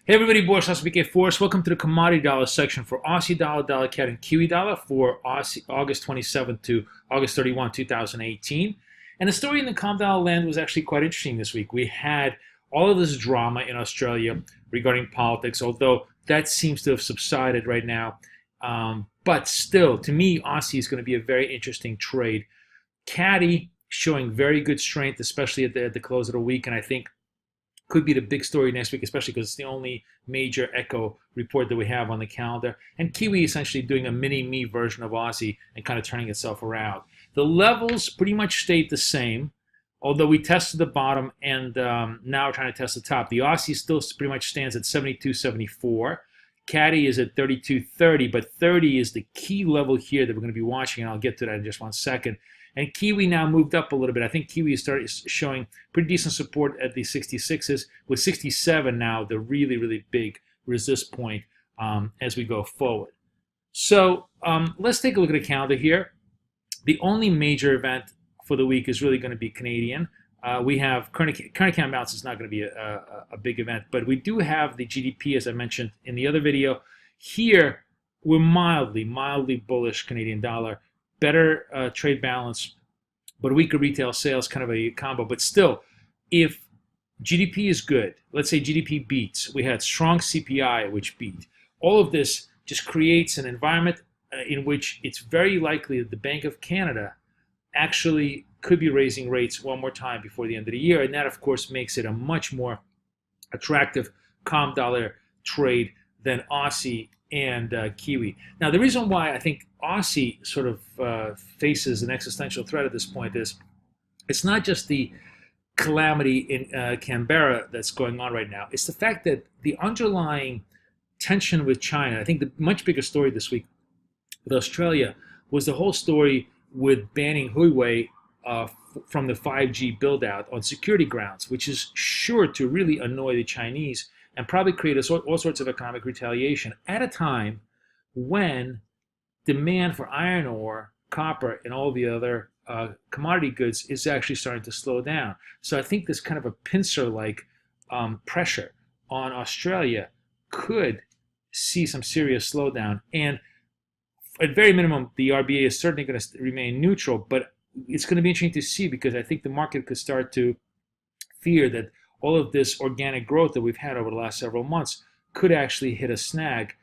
Hey everybody, Boris, BK Forex. Welcome to the commodity dollar section for Aussie dollar, dollar CAD, and Kiwi dollar for August 27th to August 31, 2018. And the story in the calm dollar land was actually quite interesting this week. We had all of this drama in Australia regarding politics, although that seems to have subsided right now. But still, to me, Aussie is going to be a very interesting trade. Caddy showing very good strength, especially at the close of the week, and I think could be the big story next week, especially because it's the only major echo report that we have on the calendar. And Kiwi essentially doing a mini-me version of Aussie and kind of turning itself around. The levels pretty much stayed the same, although we tested the bottom and now we're trying to test the top. The Aussie still pretty much stands at 72.74. Caddy is at 32.30, but 30 is the key level here that we're going to be watching, and I'll get to that in just 1 second. And Kiwi now moved up a little bit. I think Kiwi started showing pretty decent support at the 66s, with 67 now the really, really big resist point as we go forward. So let's take a look at the calendar here. The only major event for the week is really going to be Canadian. We have current account balance is not going to be a big event, but we do have the GDP, as I mentioned in the other video. Here, we're mildly bullish Canadian dollar. Better trade balance, but weaker retail sales, kind of a combo. But still, if GDP is good, let's say GDP beats, we had strong CPI, which beat. All of this just creates an environment in which it's very likely that the Bank of Canada actually could be raising rates one more time before the end of the year. And that, of course, makes it a much more attractive calm dollar trade than Aussie and Kiwi. Now, the reason why I think Aussie sort of faces an existential threat at this point is it's not just the calamity in Canberra that's going on right now. It's the fact that the underlying tension with China, I think the much bigger story this week with Australia was the whole story with banning Huawei from the 5G build-out on security grounds, which is sure to really annoy the Chinese and probably create all sorts of economic retaliation at a time when demand for iron ore, copper, and all the other commodity goods is actually starting to slow down. So I think this kind of a pincer-like pressure on Australia could see some serious slowdown. And at very minimum, the RBA is certainly going to remain neutral, but it's going to be interesting to see because I think the market could start to fear that all of this organic growth that we've had over the last several months could actually hit a snag,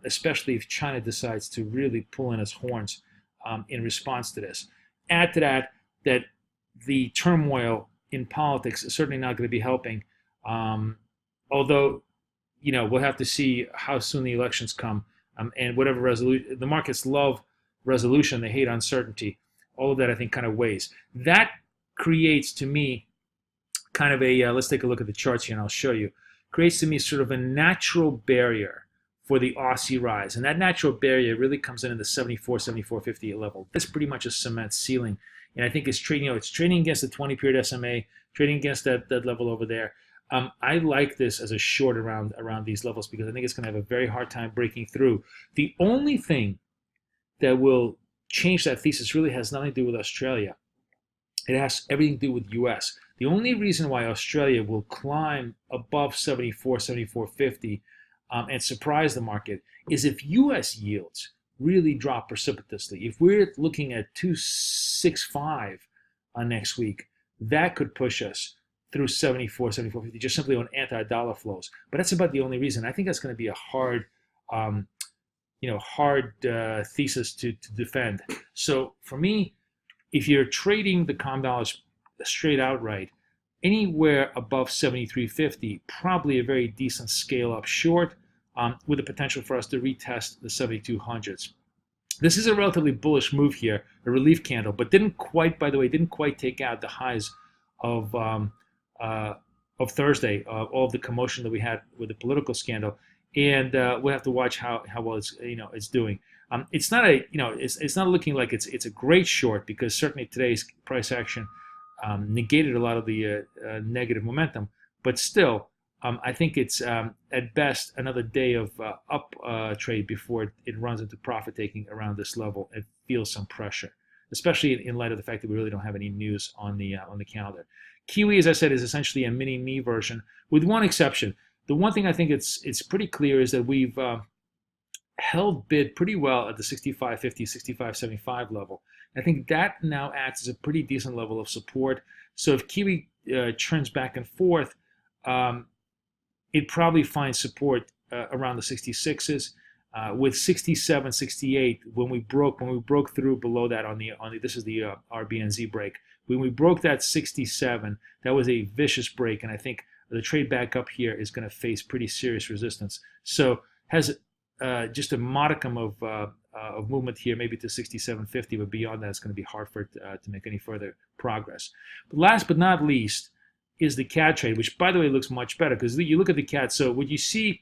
especially if China decides to really pull in its horns in response to this. Add to that the turmoil in politics is certainly not going to be helping, although we'll have to see how soon the elections come and whatever resolution. The markets love resolution, they hate uncertainty. All of that I think kind of weighs. That creates to me kind of a, let's take a look at the charts here and I'll show you, creates to me sort of a natural barrier for the Aussie rise. And that natural barrier really comes in the 74, 74.50 level. That's pretty much a cement ceiling. And I think it's trading, it's trading against the 20-period SMA, trading against that level over there. I like this as a short around these levels because I think it's going to have a very hard time breaking through. The only thing that will change that thesis really has nothing to do with Australia. It has everything to do with US. The only reason why Australia will climb above 74, 74.50 and surprise the market is if US yields really drop precipitously. If we're looking at 265 next week, that could push us through 74, 74.50 just simply on anti-dollar flows. But that's about the only reason. I think that's going to be a hard thesis to defend. So for me, if you're trading the calm dollars straight outright, anywhere above 73.50, probably a very decent scale up short with the potential for us to retest the 7200s. This is a relatively bullish move here, a relief candle, but didn't quite take out the highs of Thursday, all of the commotion that we had with the political scandal. And we'll have to watch how well it's doing. It's not it's not looking like it's a great short because certainly today's price action negated a lot of the negative momentum. But still, I think it's at best another day of up trade before it runs into profit taking around this level and feels some pressure, especially in light of the fact that we really don't have any news on the calendar. Kiwi, as I said, is essentially a mini-me version with one exception. The one thing I think it's pretty clear is that we've held bid pretty well at the 65.50, 65.75 level. I think that now acts as a pretty decent level of support. So if Kiwi trends back and forth, it probably finds support around the 66s. With 67, 68, when we broke through below that on the this is the RBNZ break. When we broke that 67, that was a vicious break, and I think the trade back up here is going to face pretty serious resistance. So has just a modicum of movement here, maybe to 67.50, but beyond that, it's going to be hard for it to make any further progress. But last but not least is the CAD trade, which, by the way, looks much better because you look at the CAD. So what you see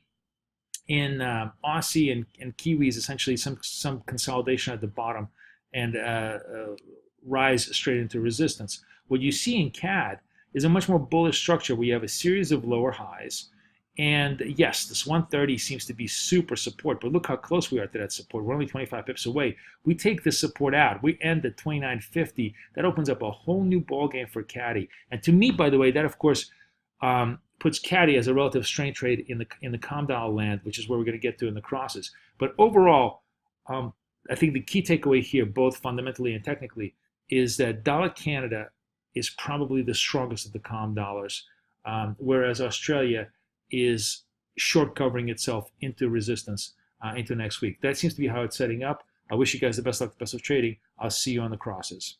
in Aussie and Kiwi is essentially some consolidation at the bottom and rise straight into resistance. What you see in CAD is a much more bullish structure where you have a series of lower highs. And yes, this 130 seems to be super support, but look how close we are to that support. We're only 25 pips away. We take this support out. We end at 29.50. That opens up a whole new ballgame for Caddy. And to me, by the way, that of course puts Caddy as a relative strength trade in the calm dollar land, which is where we're going to get to in the crosses. But overall, I think the key takeaway here, both fundamentally and technically, is that dollar Canada is probably the strongest of the calm dollars, whereas Australia is short covering itself into resistance into next week. That seems to be how it's setting up. I wish you guys the best luck, the best of trading. I'll see you on the crosses.